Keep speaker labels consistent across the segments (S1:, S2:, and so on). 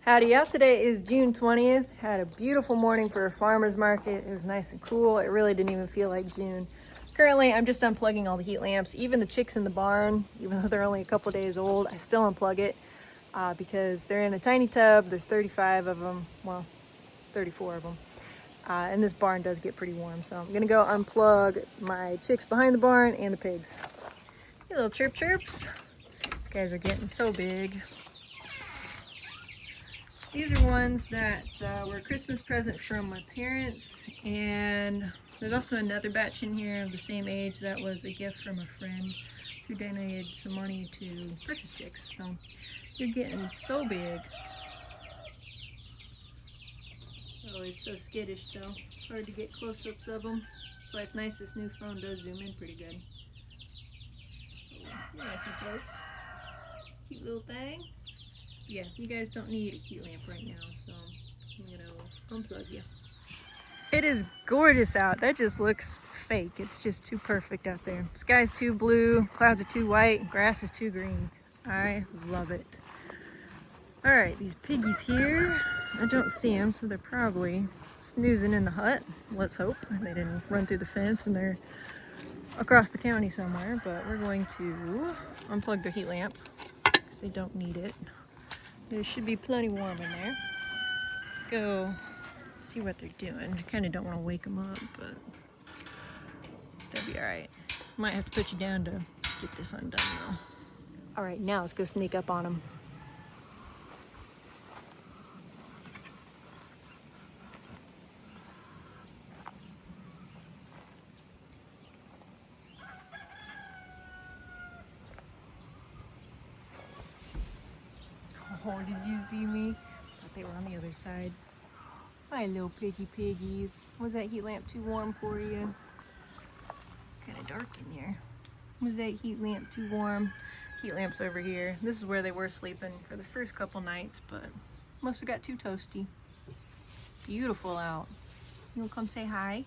S1: Howdy out. Today is June 20th. Had a beautiful morning for a farmer's market. It was nice and cool. It really didn't even feel like June. Currently, I'm just unplugging all the heat lamps. Even the chicks in the barn, even though they're only a couple days old, I still unplug it because they're in a tiny tub. There's 35 of them, well, 34 of them. And this barn does get pretty warm. So I'm gonna go unplug my chicks behind the barn and the pigs. Hey, little chirp chirps. These guys are getting so big. These are ones that were a Christmas present from my parents, and there's also another batch in here of the same age that was a gift from a friend who donated some money to purchase chicks. So they're getting so big. They're always so skittish though. It's hard to get close-ups of them. That's why it's nice this new phone does zoom in pretty good. Oh, nice and close. Cute little thing. Yeah, you guys don't need a heat lamp right now, so I'm gonna unplug you. It is gorgeous out. That just looks fake. It's just too perfect out there. Sky's too blue, clouds are too white, grass is too green. I love it. All right, these piggies here, I don't see them, so they're probably snoozing in the hut. Let's hope they didn't run through the fence and they're across the county somewhere, but we're going to unplug their heat lamp because they don't need it. There should be plenty warm in there. Let's go see what they're doing. I kind of don't want to wake them up, but they'll be all right. Might have to put you down to get this undone though. All right, now let's go sneak up on them. Oh, did you see me? Thought they were on the other side. Hi, little piggies. Was that heat lamp too warm for you? Kind of dark in here. Was that heat lamp too warm? Heat lamp's over here. This is where they were sleeping for the first couple nights, but must have got too toasty. Beautiful out. You wanna come say hi?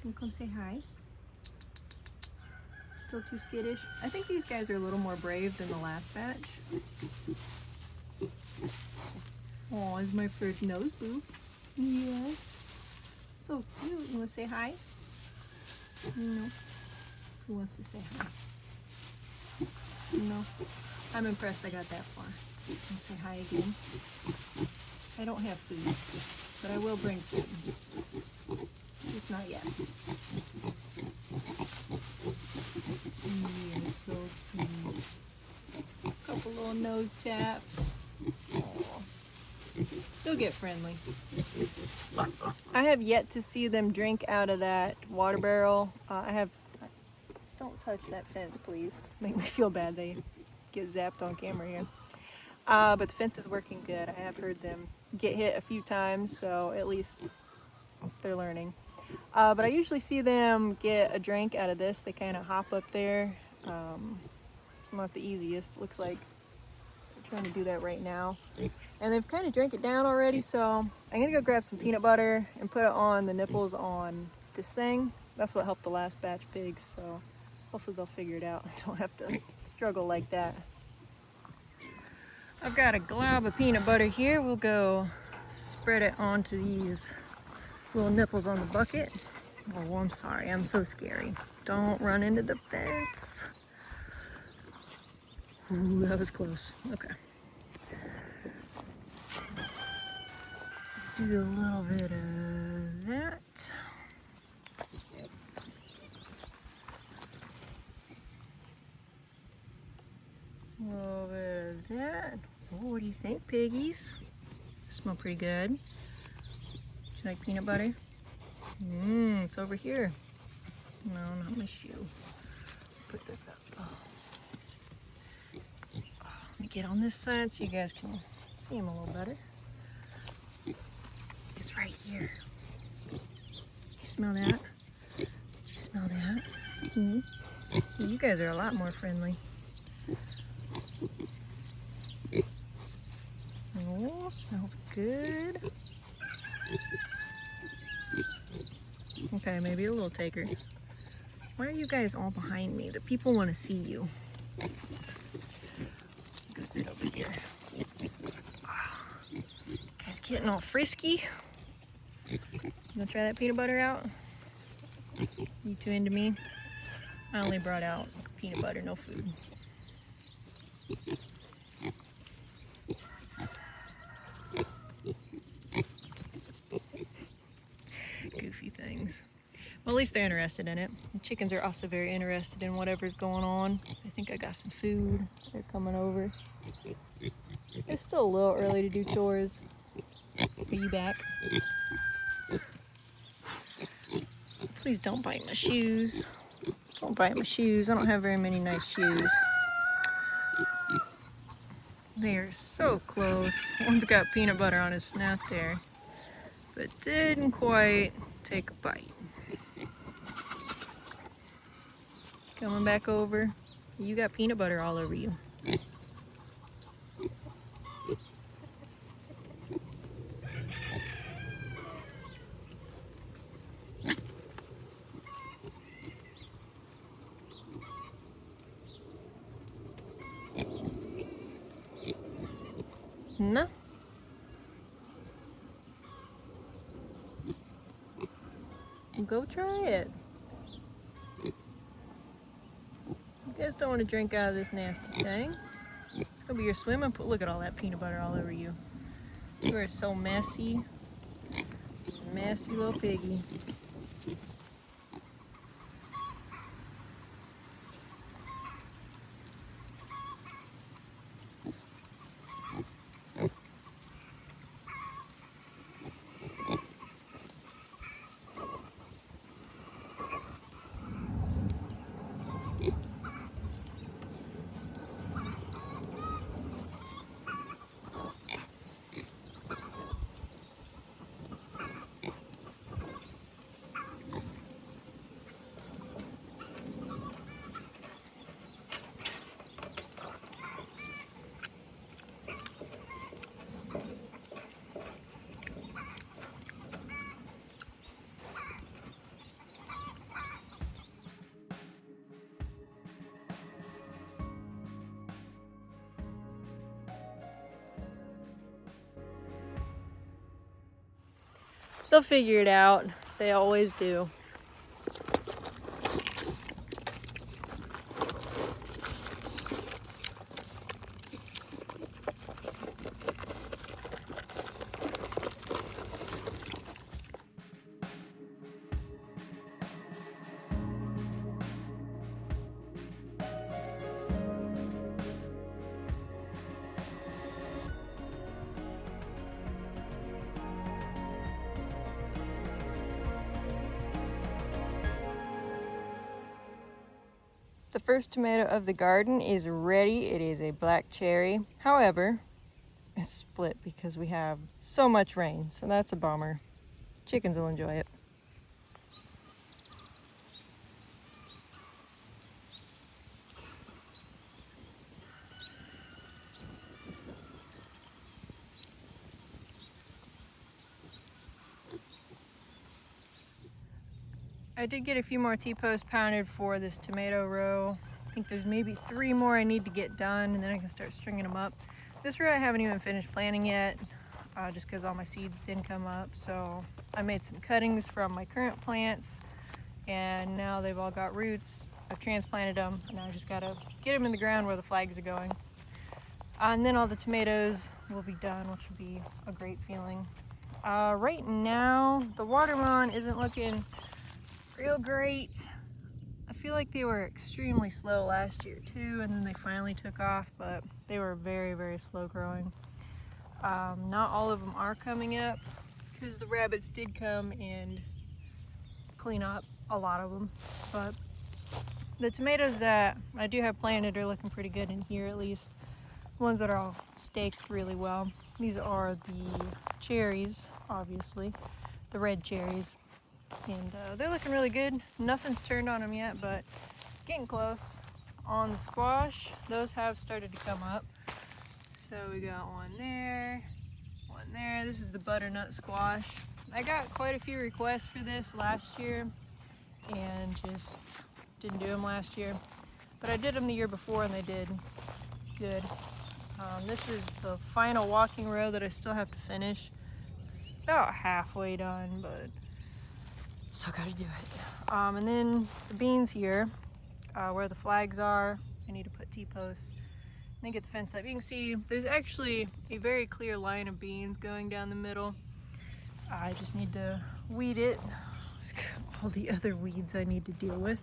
S1: You wanna come say hi? Still too skittish? I think these guys are a little more brave than the last batch. Oh, it's my first nose boo. Yes. So cute. You wanna say hi? No. Who wants to say hi? No. I'm impressed I got that far. I'll say hi again. I don't have food, but I will bring food. Just not yet. You're so cute. Couple little nose taps. Aww. They'll get friendly. I have yet to see them drink out of that water barrel. Don't touch that fence, please. Make me feel bad. They get zapped on camera here. But the fence is working good. I have heard them get hit a few times, so at least they're learning. But I usually see them get a drink out of this. They kind of hop up there. It's not the easiest. Looks like they're trying to do that right now. And they've kind of drank it down already, so I'm gonna go grab some peanut butter and put it on the nipples on this thing. That's what helped the last batch pigs, so hopefully they'll figure it out. Don't have to struggle like that. I've got a glob of peanut butter here. We'll go spread it onto these little nipples on the bucket. Oh, I'm sorry, I'm so scary. Don't run into the fence. Ooh, that was close. Okay. Do a little bit of that. A little bit of that. Oh, what do you think, piggies? Smell pretty good. Do you like peanut butter? It's over here. No, not my shoe. Put this up. Let me get on this side so you guys can see him a little better. It's right here. You smell that? Did you smell that? Mm-hmm. You guys are a lot more friendly. Oh, smells good. Okay, maybe a little taker. Why are you guys all behind me? The people want to see you. Go sit over here. He's getting all frisky. You gonna try that peanut butter out? You too into me? I only brought out peanut butter, no food. Goofy things. Well, at least they're interested in it. The chickens are also very interested in whatever's going on. I think I got some food. They're coming over. It's still a little early to do chores. Are you back? Please don't bite my shoes. Don't bite my shoes. I don't have very many nice shoes. They are so close. One's got peanut butter on his snout there, but didn't quite take a bite. Coming back over. You got peanut butter all over you. No. Go try it. You guys don't want to drink out of this nasty thing. It's gonna be your swimming pool. Look at all that peanut butter all over you. You are so messy. Messy little piggy. They'll figure it out. They always do. The first tomato of the garden is ready. It is a black cherry. However, it's split because we have so much rain, so that's a bummer. Chickens will enjoy it. I did get a few more T-posts pounded for this tomato row. I think there's maybe 3 more I need to get done, and then I can start stringing them up. This row I haven't even finished planting yet, just because all my seeds didn't come up. So I made some cuttings from my current plants, and now they've all got roots. I've transplanted them, and now I just gotta get them in the ground where the flags are going. And then all the tomatoes will be done, which will be a great feeling. Right now, the watermelon isn't looking real great. I feel like they were extremely slow last year too, and then they finally took off, but they were very, very slow growing. Not all of them are coming up because the rabbits did come and clean up a lot of them, but the tomatoes that I do have planted are looking pretty good in here, at least. Ones that are all staked really well. These are the cherries, obviously, the red cherries. And they're looking really good. Nothing's turned on them yet, but getting close. On the squash, those have started to come up. So we got one there, one there. This is the butternut squash. I got quite a few requests for this last year and just didn't do them last year. But I did them the year before and they did good. This is the final walking row that I still have to finish. about halfway done, but still gotta do it. And then the beans here, where the flags are, I need to put T-posts and then get the fence up. You can see there's actually a very clear line of beans going down the middle. I just need to weed it. All the other weeds I need to deal with.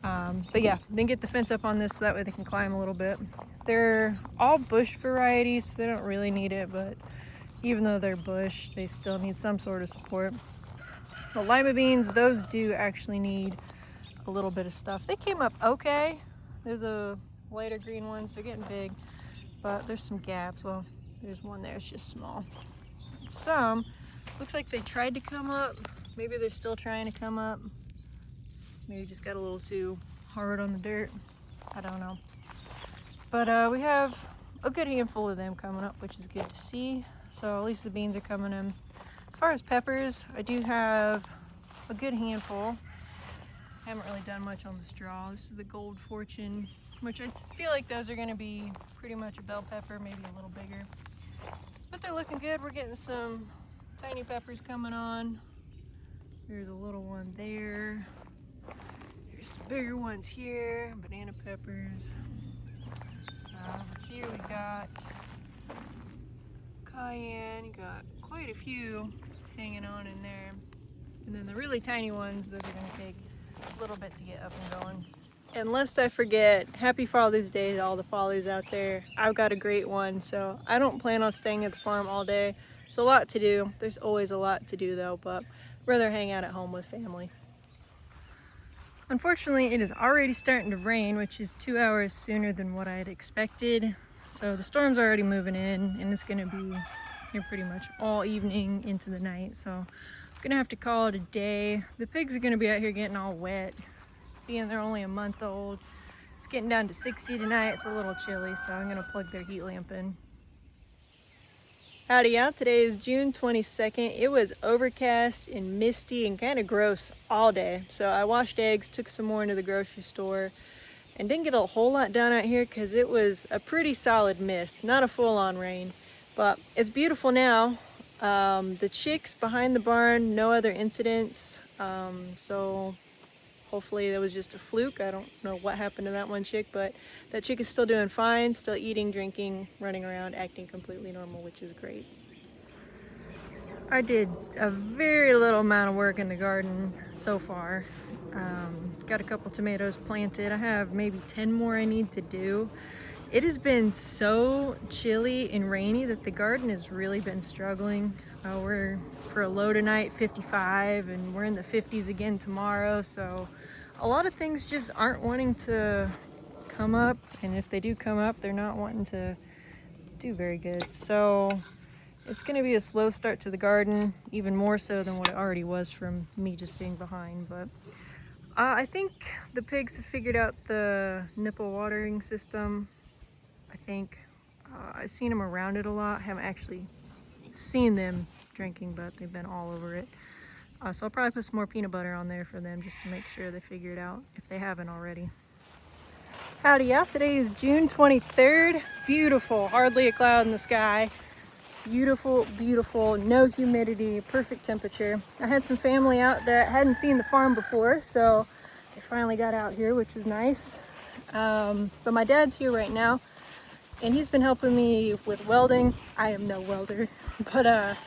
S1: But yeah, then get the fence up on this so that way they can climb a little bit. They're all bush varieties, so they don't really need it, but even though they're bush, they still need some sort of support. The lima beans, those do actually need a little bit of stuff. They came up okay. They're the lighter green ones. They're getting big, but there's some gaps. Well, there's one there, it's just small. Some, looks like they tried to come up. Maybe they're still trying to come up. Maybe just got a little too hard on the dirt. I don't know. But we have a good handful of them coming up, which is good to see. So at least the beans are coming in. As far as peppers, I do have a good handful. I haven't really done much on the straw. This is the Gold Fortune, which I feel like those are gonna be pretty much a bell pepper, maybe a little bigger. But they're looking good. We're getting some tiny peppers coming on. There's a little one there. There's some bigger ones here, banana peppers. Over here we got cayenne. You got quite a few hanging on in there. And then the really tiny ones, those are gonna take a little bit to get up and going. And lest I forget, happy Father's Day to all the fathers out there. I've got a great one, so I don't plan on staying at the farm all day. There's a lot to do. There's always a lot to do though, but I'd rather hang out at home with family. Unfortunately, it is already starting to rain, which is 2 hours sooner than what I had expected. So the storm's already moving in, and it's gonna be here pretty much all evening into the night. So I'm gonna have to call it a day. The pigs are gonna be out here getting all wet, being they're only a month old. It's getting down to 60 tonight. It's a little chilly, so I'm gonna plug their heat lamp in. Howdy y'all, today is June 22nd. It was overcast and misty and kind of gross all day. So I washed eggs, took some more into the grocery store, and didn't get a whole lot done out here because it was a pretty solid mist, not a full-on rain. But it's beautiful now. The chicks behind the barn, no other incidents. So hopefully that was just a fluke. I don't know what happened to that one chick, but that chick is still doing fine, still eating, drinking, running around, acting completely normal, which is great. I did a very little amount of work in the garden so far. Got a couple tomatoes planted. I have maybe 10 more I need to do. It has been so chilly and rainy that the garden has really been struggling. We're for a low tonight, 55, and we're in the 50s again tomorrow. So a lot of things just aren't wanting to come up. And if they do come up, they're not wanting to do very good. So it's gonna be a slow start to the garden, even more so than what it already was from me just being behind. But I think the pigs have figured out the nipple watering system. I think I've seen them around it a lot. I haven't actually seen them drinking, but they've been all over it. So I'll probably put some more peanut butter on there for them just to make sure they figure it out if they haven't already. Howdy y'all, today is June 23rd. Beautiful, hardly a cloud in the sky. Beautiful, beautiful, no humidity, perfect temperature. I had some family out that hadn't seen the farm before, so they finally got out here, which was nice. But my dad's here right now, and he's been helping me with welding. I am no welder, but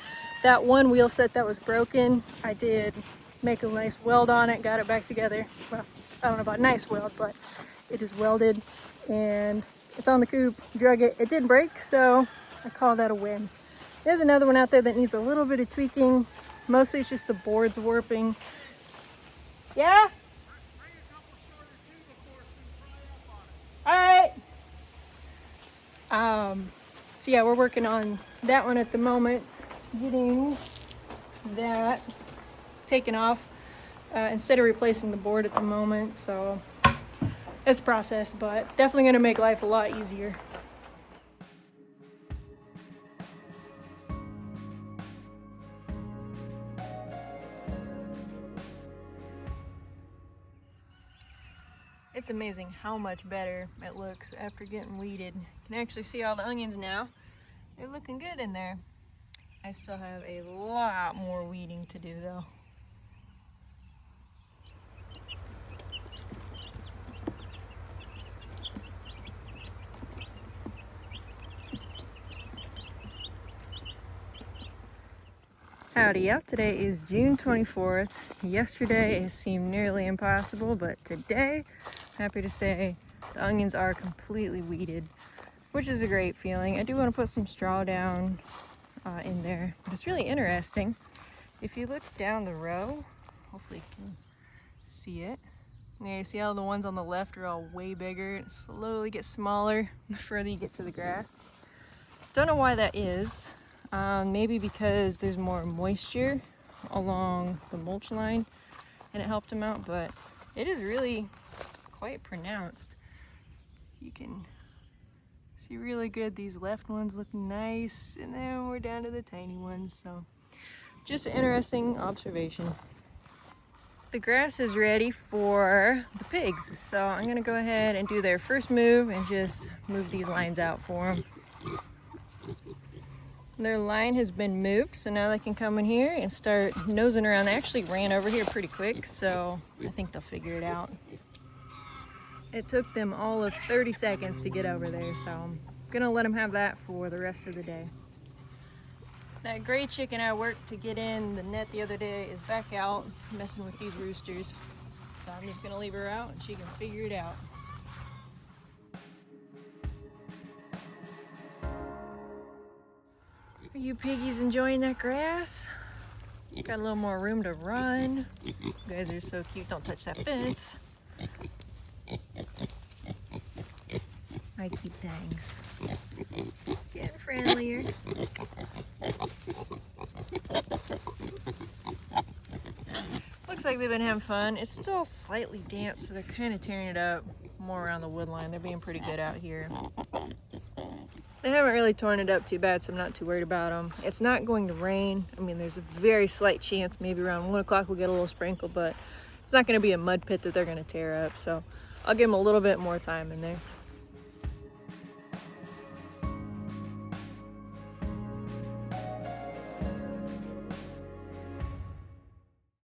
S1: that one wheel set that was broken, I did make a nice weld on it, got it back together. Well, I don't know about nice weld, but it is welded, and it's on the coop. Drug it, it did break, so I call that a win. There's another one out there that needs a little bit of tweaking. Mostly it's just the boards warping. Yeah? All right. So yeah, we're working on that one at the moment, getting that taken off instead of replacing the board at the moment. So it's a process, but definitely going to make life a lot easier. It's amazing how much better it looks after getting weeded. You can actually see all the onions now. They're looking good in there. I still have a lot more weeding to do though. Howdy, yeah, today is June 24th. Yesterday it seemed nearly impossible, but today, happy to say, the onions are completely weeded, which is a great feeling. I do want to put some straw down in there, but it's really interesting. If you look down the row, hopefully you can see it. Yeah, you see how the ones on the left are all way bigger and slowly get smaller the further you get to the grass. Don't know why that is. Maybe because there's more moisture along the mulch line and it helped them out, but it is really quite pronounced. You can see really good these left ones looking nice, and then we're down to the tiny ones, so just an interesting observation. The grass is ready for the pigs, so I'm gonna go ahead and do their first move and just move these lines out for them. Their line has been moved, so now they can come in here and start nosing around. They actually ran over here pretty quick, so I think they'll figure it out. It took them all of 30 seconds to get over there, so I'm gonna let them have that for the rest of the day. That gray chicken I worked to get in the net the other day is back out messing with these roosters, so I'm just gonna leave her out and she can figure it out. Are you piggies enjoying that grass? Got a little more room to run. You guys are so cute. Don't touch that fence. Mikey thanks. Getting friendlier. Looks like they've been having fun. It's still slightly damp, so they're kind of tearing it up more around the wood line. They're being pretty good out here. They haven't really torn it up too bad, so I'm not too worried about them. It's not going to rain. I mean, there's a very slight chance maybe around 1 o'clock we'll get a little sprinkle, but it's not going to be a mud pit that they're going to tear up, so I'll give them a little bit more time in there.